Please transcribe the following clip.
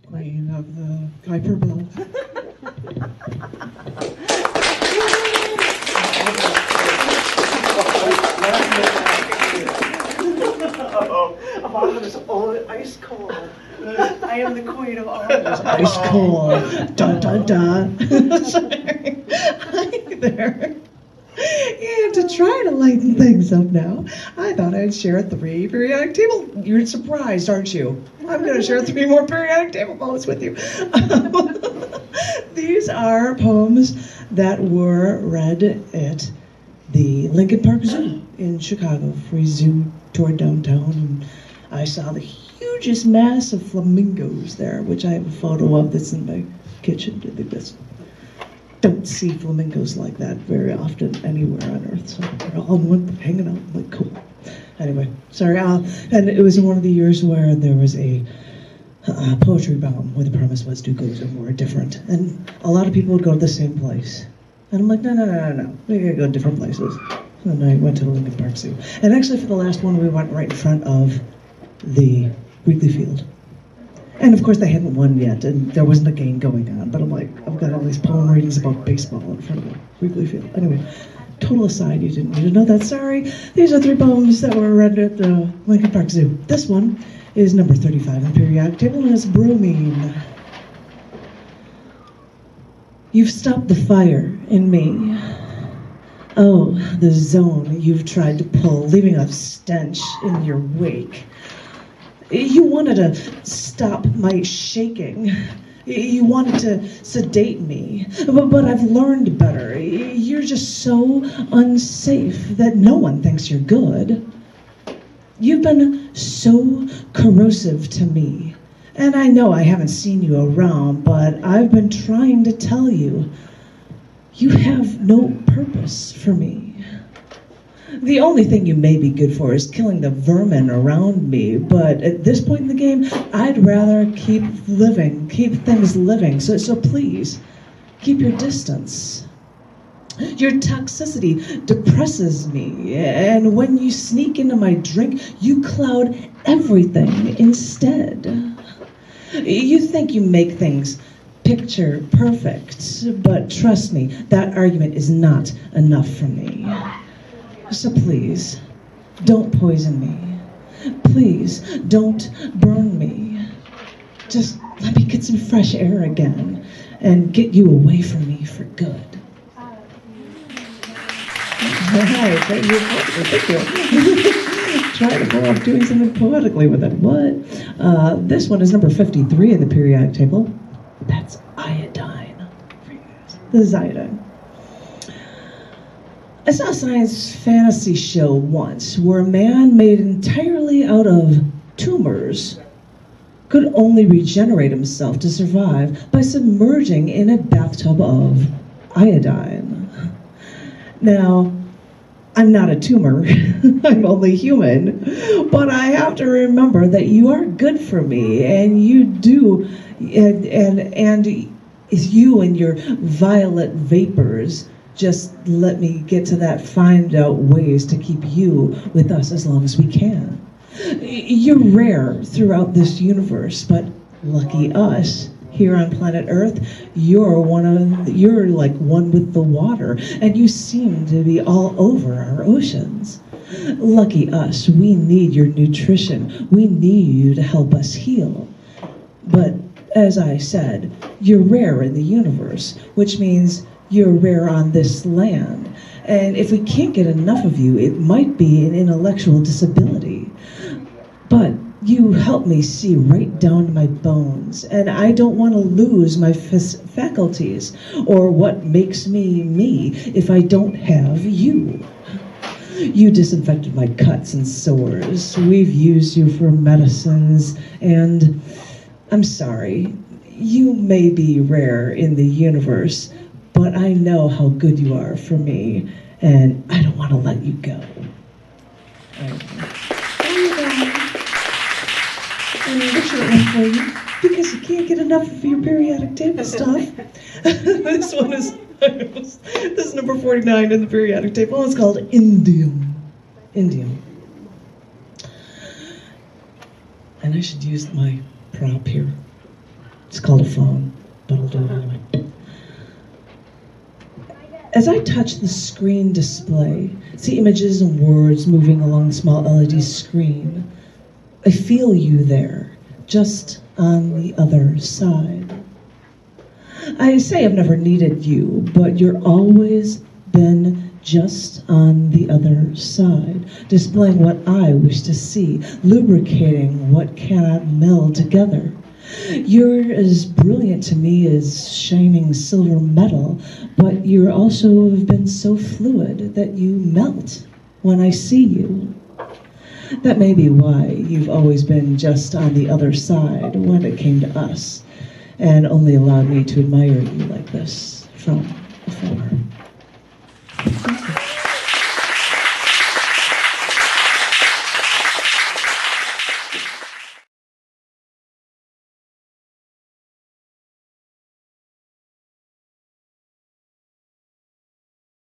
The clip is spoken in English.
Queen of the Kuiper Belt. Oh, it's all ice cold. I am the queen of all. Ice cold. Dun dun dun. Sorry. Hi there. And to try to lighten things up now, I thought I'd share 3 periodic table. You're surprised, aren't you? I'm going to share 3 more periodic table poems with you. These are poems that were read at the Lincoln Park Zoo in Chicago. Free zoo toured downtown, and I saw the hugest mass of flamingos there, which I have a photo of that's in my kitchen. I think that's don't see flamingos like that very often anywhere on Earth. So they're all in one hanging out, like cool. Anyway, sorry. And it was one of the years where there was a poetry bomb where the premise was do goes and we're different. And a lot of people would go to the same place. And I'm like, no. We gotta go to different places. And I went to the Lincoln Park Zoo. And actually for the last one, we went right in front of the Wrigley Field. And of course they hadn't won yet, and there wasn't a game going on, but I'm like, I've got all these poem readings about baseball in front of the Wrigley Field. Anyway, total aside, you didn't need to know that, sorry. These are 3 poems that were read at the Lincoln Park Zoo. This one is number 35 in the periodic table, and it's Bromine. You've stopped the fire in me. Oh, the zone you've tried to pull, leaving a stench in your wake. You wanted to stop my shaking. You wanted to sedate me. But I've learned better. You're just so unsafe that no one thinks you're good. You've been so corrosive to me. And I know I haven't seen you around, but I've been trying to tell you, you have no purpose for me. The only thing you may be good for is killing the vermin around me, but at this point in the game, I'd rather keep things living, so please, keep your distance. Your toxicity depresses me, and when you sneak into my drink, you cloud everything instead. You think you make things picture perfect, but trust me, that argument is not enough for me. So please, don't poison me. Please, don't burn me. Just let me get some fresh air again and get you away from me for good. Thank you. Try to pull off doing something poetically with it. What? This one is number 53 in the periodic table. That's Iodine. This is Iodine. I saw a science fantasy show once where a man made entirely out of tumors could only regenerate himself to survive by submerging in a bathtub of iodine. Now, I'm not a tumor, I'm only human, but I have to remember that you are good for me, and you do, and you and your violet vapors just let me get to that, find out ways to keep you with us as long as we can. You're rare throughout this universe, but lucky us, here on planet Earth, you're like one with the water, and you seem to be all over our oceans. Lucky us, we need your nutrition. We need you to help us heal. But as I said, you're rare in the universe, which means you're rare on this land. And if we can't get enough of you, it might be an intellectual disability. But you help me see right down to my bones, and I don't want to lose my faculties or what makes me me if I don't have you. You disinfected my cuts and sores. We've used you for medicines, and I'm sorry, you may be rare in the universe, but I know how good you are for me, and I don't want to let you go. And a short one for you, because you can't get enough of your periodic table stuff. This is number 49 in the periodic table. It's called Indium. Indium. And I should use my prop here. It's called a phone, but I'll do it anyway. As I touch the screen display, see images and words moving along the small LED screen, I feel you there, just on the other side. I say I've never needed you, but you're always been just on the other side, displaying what I wish to see, lubricating what cannot meld together. You're as brilliant to me as shining silver metal, but you also have been so fluid that you melt when I see you. That may be why you've always been just on the other side when it came to us, and only allowed me to admire you like this from afar. Thank you.